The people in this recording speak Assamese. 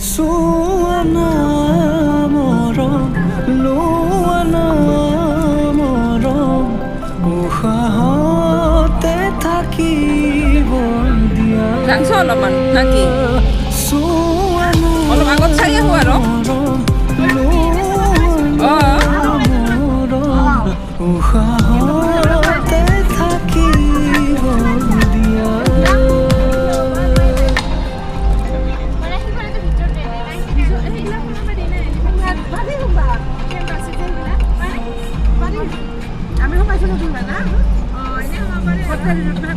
সুয়ানা মরম লোয়ানা মরম উহাতে থাকিব দিয়া গাংছ অলপমান নাকি সুয়ানা অলপ আগত চাই আহোঁ আৰু উহাতে থাকিব দিয়া আমি সোমাইছিলোঁ না অঁ এনে সোমাব পাৰে